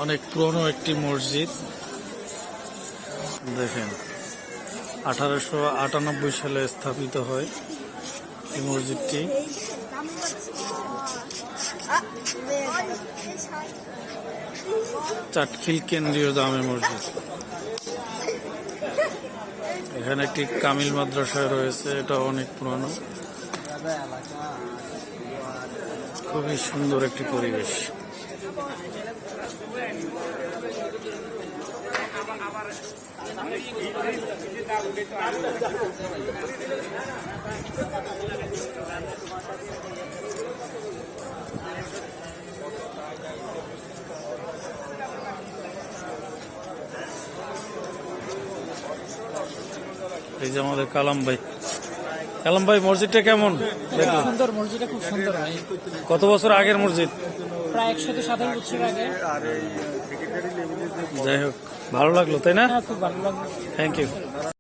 অনেক পুরনো একটি মসজিদ। দেখেন 1898 সালে স্থাপিত হয় এই মসজিদটি। চাটখিল কেন্দ্রীয় জামে মসজিদ। এখানে একটি কামিল মাদ্রাসা রয়েছে, এটা অনেক পুরনো। খুবই সুন্দর একটি পরিবেশ। এই যে আমাদের কালাম ভাই। কালাম ভাই, মসজিদটা কেমন? সুন্দর, মসজিদটা খুব সুন্দর ভাই। কত বছর আগের মসজিদ? প্রায় 127 বছর আগে। যাই হোক, ভালো লাগলো তাই না? হ্যাঁ, খুব ভালো লাগলো। Thank you.